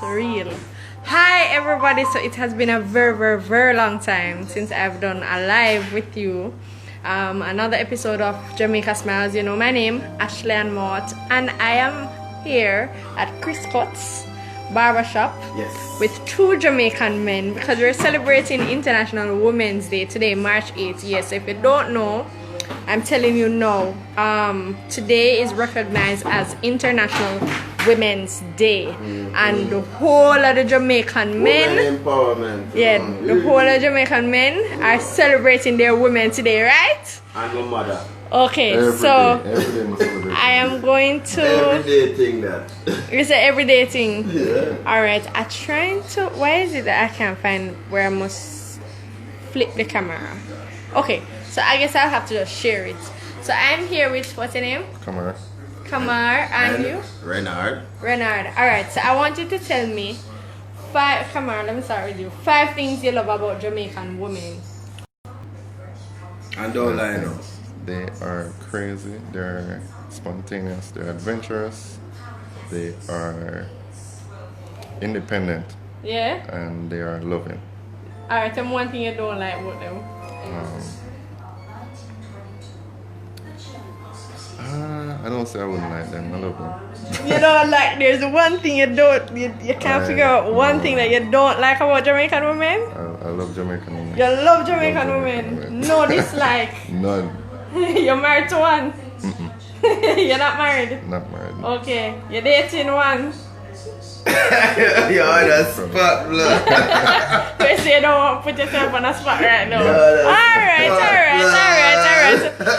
Real. Hi everybody, so it has been a very long time since I've done a live with you. Another episode of Jamaica Smiles. You know my name, Ashleigh-Ann, and I am here at Chris Scott's barbershop with two Jamaican men because we're celebrating International Women's Day today, March 8th. Yes, if you don't know, I'm telling you now, today is recognized as International Women's Day, and the whole of the Jamaican men, empowerment, the whole of Jamaican men are celebrating their women today, right? And my mother. Okay, every day I am going to everyday thing that. It's an everyday thing. Yeah. Alright, I'm trying to. Why is it that I can't find where I must flip the camera? Okay, so I guess I'll have to just share it. So I'm here with, what's your name? Kamar, and you? Renard. Alright, so I want you to tell me Kamar, let me start with you. 5 things you love about Jamaican women. And don't lie now. They are crazy, they're spontaneous, they're adventurous, they are independent, and they are loving. Alright, tell me one thing you don't like about them. I don't say I wouldn't like them, I love them. You don't like, there's one thing you can't figure out one thing that you don't like about Jamaican women? I love Jamaican women. You love Jamaican women? No dislike? None. You're married to one? You're not married? Not married. Okay, you're dating one? You're on a spot, blood. First you don't want to put yourself on a spot right now. Alright.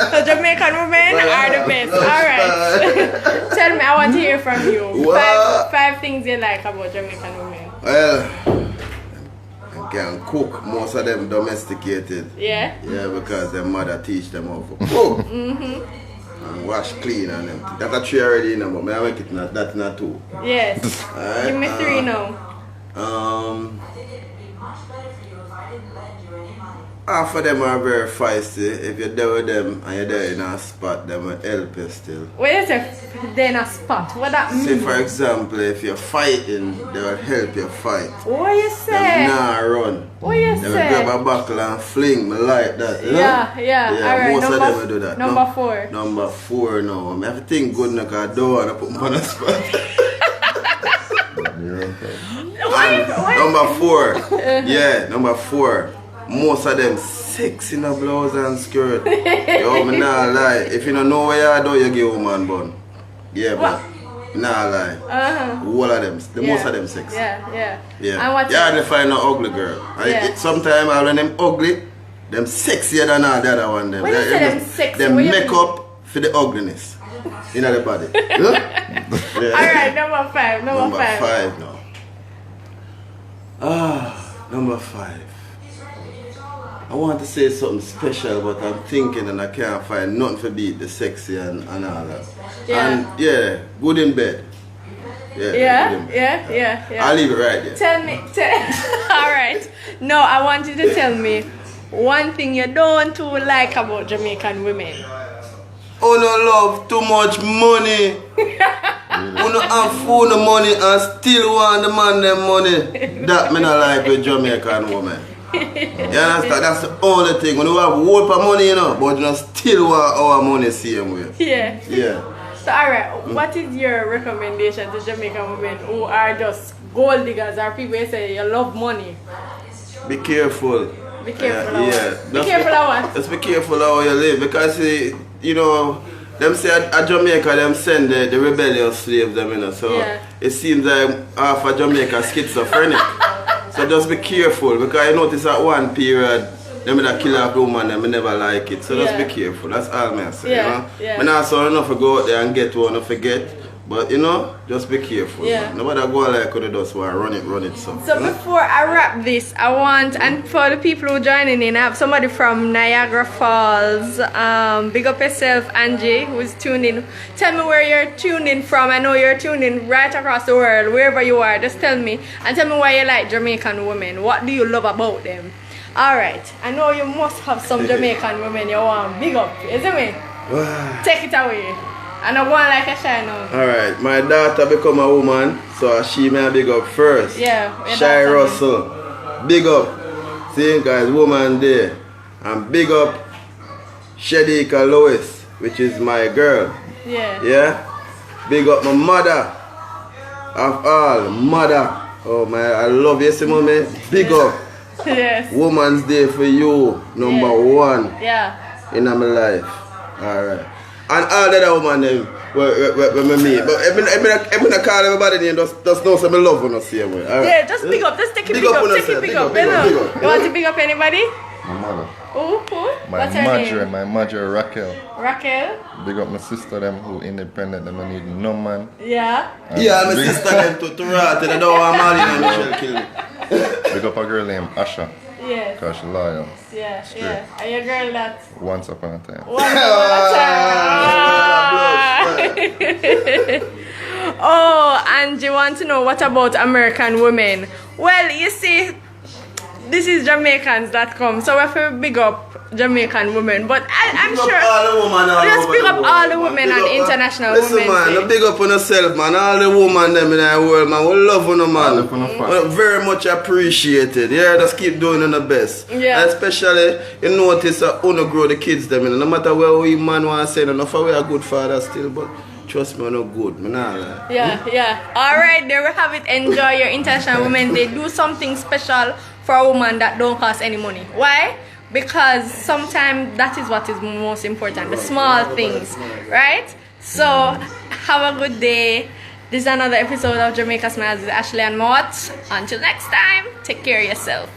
So Jamaican women are the best. Alright. Tell me, I want to hear from you. Five things you like about Jamaican women. Well, I can cook. Most of them domesticated. Yeah? Yeah, because their mother teach them how to cook. And wash clean and them. That's a 3 already, but I make it that's not 2. Yes. Right? Give me 3 now. Half of them are very feisty. If you're there with them and you're there in a spot, they will help you still. What is it? They're in a spot? What that mean? Say for example, if you're fighting, they will help you fight. What you say? They nah run. What you they say? will grab a buckle and fling me like that. You know? Yeah. Alright, most of them will do that. Number 4. Number 4 now. I have to think good enough because I don't want to put me on the spot. Number 4. Number 4. Most of them sex in a blouse and skirt. Yo, me nah lie. If you don't know where you do, you give woman bun. Yeah, but nah lie. All of them, most of them sex. Yeah. And what? You hardly find an ugly girl. Sometimes when them ugly, them sexier than all the other one. Them. When you say them sexy, them make up for the ugliness in the body. Alright, number 5. Number 5 now. Number 5. I want to say something special, but I'm thinking and I can't find nothing for beat the sexy and all that. And good in bed. Yeah. I'll leave it right there. Tell me. Alright. No, I want you to tell me one thing you don't too like about Jamaican women. Oh, no love too much money. You no have phone money and still want the man them money. That me not like with Jamaican women. You understand? That's the only thing. When you have whole of money, you know, but you still want our money same way. Yeah. So alright, what is your recommendation to Jamaican women who are just gold diggers or people who say you love money? Be careful. Be careful of what? Be careful of what? Just be careful of how you live because you know, them say at Jamaica them send the rebellious slaves them, you know, so it seems like half of Jamaica schizophrenic. So just be careful because I notice at one period them that kill off the woman them never like it. So just be careful. That's all I say. You know? I not so enough to go out there and get one to forget. But you know, just be careful. Nobody go like could just want run it so. So before I wrap this, I want, and for the people who are joining in, I have somebody from Niagara Falls. Big up yourself, Angie, who's tuned in. Tell me where you're tuned in from. I know you're tuned in right across the world, wherever you are. Just tell me and tell me why you like Jamaican women. What do you love about them? Alright, I know you must have some Jamaican women you want big up, isn't it? Take it away. And I want like a shine out. Alright, my daughter become a woman, so she may big up first. Yeah. Shy Russell. Big up. See guys, woman there. And big up Shadika Lois, which is my girl. Yeah. Yeah? Big up my mother. Of all, mother. Oh my, I love you, see mommy. Big up. Yes. Woman's Day for you, number one. Yeah. In my life. Alright. And all the other woman them when me meet. But I'm not call everybody name, just know some love on the same way. Alright. Yeah, just big up. Just take it big up. Take it big up. You want to big up anybody? My mother. Who? What's her name? My mother Raquel. Raquel? Big up my sister them who independent, them don't need no man. Yeah. Yeah, my sister them to rat, and I don't want Marlene and Michelle kill me. Big up a girl named Asha. Yes. Because she's loyal. Yeah, yeah. And your girl that? Once upon a time. Once upon a time. Oh, and you want to know what about American women? Well, you see, this is Jamaicans.com, so we have to big up Jamaican women, but I'm sure just big up all the women and international women. Listen man, big up on yourself man, all the women them in the world man, we love on them man. Very much appreciated, yeah, just keep doing the best. Yeah. And especially, you notice that you grow the kids them, no matter where we man want to say, enough we are good father still, but trust me, I'm not good. I'm not like. Yeah. Alright, there we have it. Enjoy your International Women's Day. Do something special for a woman that don't cost any money. Why? Because sometimes that is what is most important. The small things. Right? So, have a good day. This is another episode of Jamaica Smiles with Ashleigh-Ann. Until next time, take care of yourself.